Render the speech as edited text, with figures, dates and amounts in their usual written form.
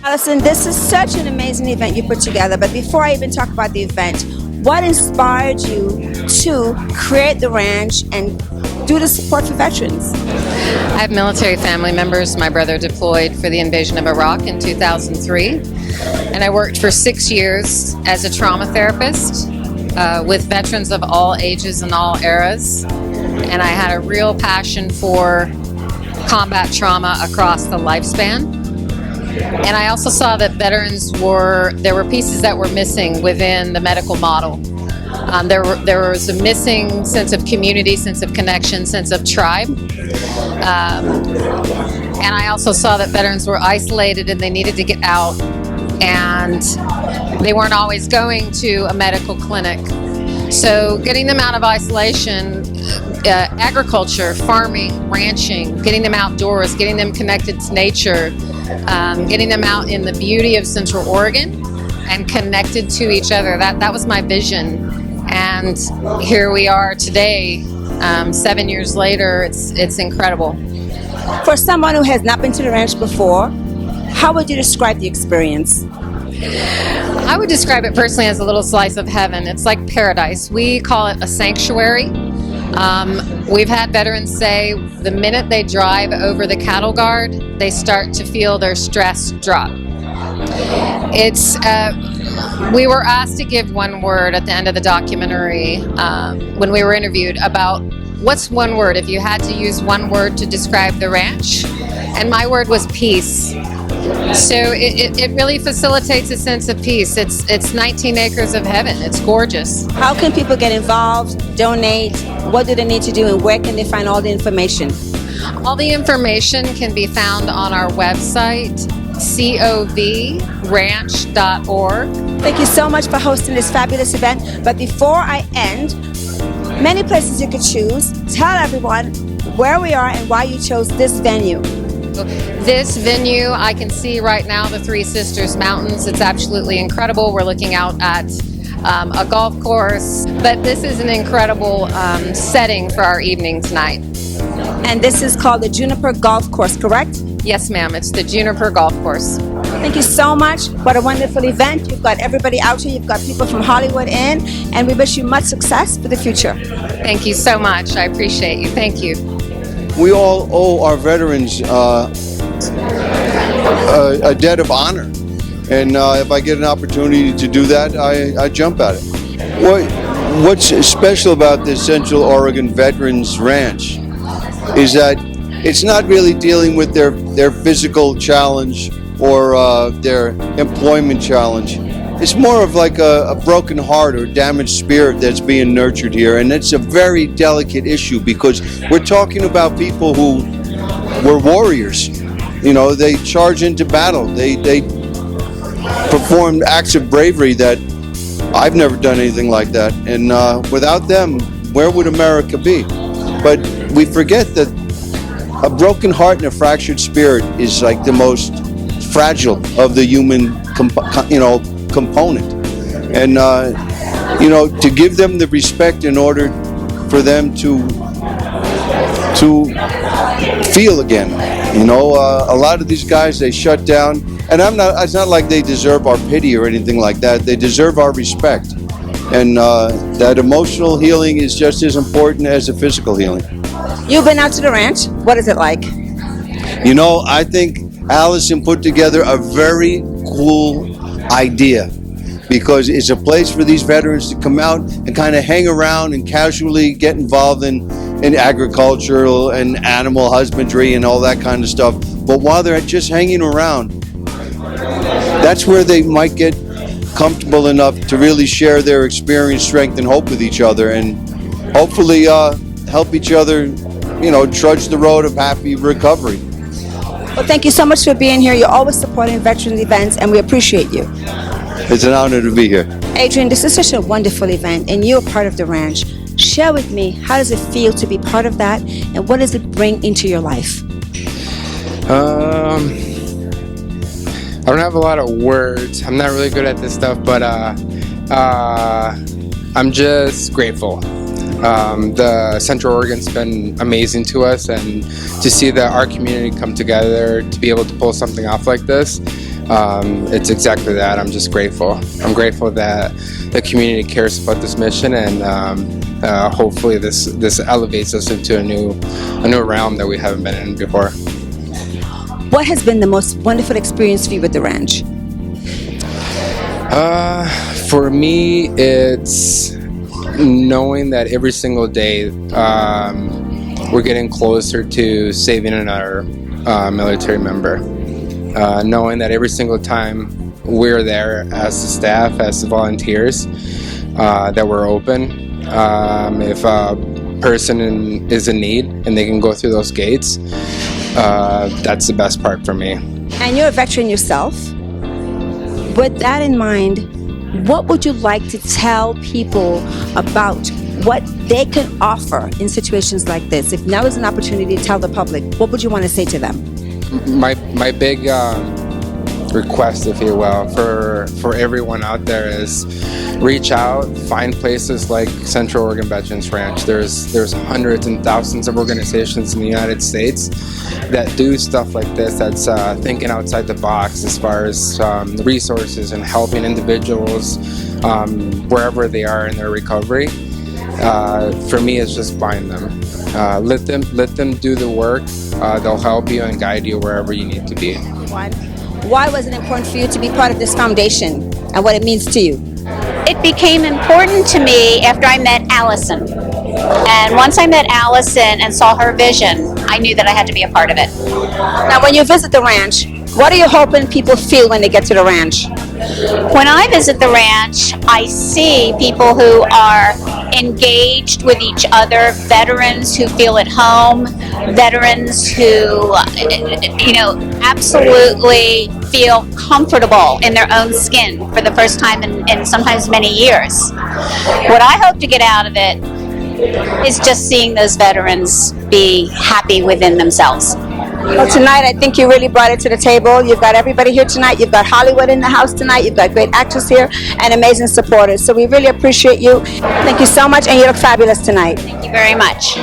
Allison, this is such an amazing event you put together, but before I even talk about the event, what inspired you to create the ranch and do the support for veterans? I have military family members. My brother deployed for the invasion of Iraq in 2003, and I worked for 6 years as a trauma therapist with veterans of all ages and all eras, and I had a real passion for combat trauma across the lifespan. And I also saw that veterans there were pieces that were missing within the medical model. There was a missing sense of community, sense of connection, sense of tribe. And I also saw that veterans were isolated and they needed to get out, and they weren't always going to a medical clinic. So getting them out of isolation, agriculture, farming, ranching, getting them outdoors, getting them connected to nature, getting them out in the beauty of Central Oregon and connected to each other. That was my vision. And here we are today, 7 years later. It's incredible. For someone who has not been to the ranch before, how would you describe the experience? I would describe it personally as a little slice of heaven. It's like paradise. We call it a sanctuary. We've had veterans say the minute they drive over the cattle guard, they start to feel their stress drop. We were asked to give one word at the end of the documentary when we were interviewed about what's one word if you had to use one word to describe the ranch, and my word was peace. So it really facilitates a sense of peace. It's 19 acres of heaven. It's gorgeous. How can people get involved, donate? What do they need to do, and where can they find all the information? All the information can be found on our website, COVRanch.org. Thank you so much for hosting this fabulous event. But before I end, many places you could choose. Tell everyone where we are and why you chose this venue. This venue, I can see right now the Three Sisters Mountains. It's absolutely incredible. We're looking out at a golf course, but this is an incredible setting for our evening tonight. And this is called the Juniper Golf Course, correct? Yes, ma'am. It's the Juniper Golf Course. Thank you so much. What a wonderful event. You've got everybody out here. You've got people from Hollywood in, and we wish you much success for the future. Thank you so much. I appreciate you. Thank you. We all owe our veterans a debt of honor. And if I get an opportunity to do that, I jump at it. What's special about the Central Oregon Veterans Ranch is that it's not really dealing with their physical challenge or their employment challenge. It's more of like a broken heart or damaged spirit that's being nurtured here, and it's a very delicate issue because we're talking about people who were warriors. You know, they charge into battle. They performed acts of bravery that I've never done anything like that, and without them, where would America be? But we forget that a broken heart and a fractured spirit is like the most fragile of the human component, and to give them the respect in order for them to feel again. A lot of these guys, they shut down, and it's not like they deserve our pity or anything like that. They deserve our respect, and that emotional healing is just as important as the physical healing. You've been out to the ranch. What is it like? I think Allison put together a very cool idea, because it's a place for these veterans to come out and kind of hang around and casually get involved in agricultural and animal husbandry and all that kind of stuff. But while they're just hanging around, that's where they might get comfortable enough to really share their experience, strength, and hope with each other, and hopefully help each other, trudge the road of happy recovery. Well, thank you so much for being here. You're always supporting veterans events, and we appreciate you. It's an honor to be here. Adrian, this is such a wonderful event, and you're part of the ranch. Share with me, how does it feel to be part of that, and what does it bring into your life? I don't have a lot of words. I'm not really good at this stuff, but I'm just grateful. The Central Oregon's been amazing to us, and to see that our community come together to be able to pull something off like this, It's exactly that. I'm just grateful. I'm grateful that the community cares about this mission, and hopefully this elevates us into a new realm that we haven't been in before. What has been the most wonderful experience for you with the ranch? For me, it's knowing that every single day we're getting closer to saving another military member. Knowing that every single time we're there as the staff, as the volunteers, that we're open. If a person is in need and they can go through those gates, that's the best part for me. And you're a veteran yourself. With that in mind, what would you like to tell people about what they can offer in situations like this? If now is an opportunity to tell the public, what would you want to say to them? My big request, if you will, for everyone out there is reach out, find places like Central Oregon Veterans Ranch. There's hundreds and thousands of organizations in the United States that do stuff like this, that's thinking outside the box as far as resources and helping individuals wherever they are in their recovery. For me, it's just find them. Let them do the work. They'll help you and guide you wherever you need to be. Why was it important for you to be part of this foundation and what it means to you? It became important to me after I met Allison. And once I met Allison and saw her vision, I knew that I had to be a part of it. Now, when you visit the ranch, what are you hoping people feel when they get to the ranch? When I visit the ranch, I see people who are engaged with each other, veterans who feel at home, veterans who, absolutely feel comfortable in their own skin for the first time in sometimes many years. What I hope to get out of it is just seeing those veterans be happy within themselves. Well, tonight I think you really brought it to the table. You've got everybody here tonight. You've got Hollywood in the house tonight. You've got great actors here and amazing supporters. So we really appreciate you. Thank you so much, and you look fabulous tonight. Thank you very much.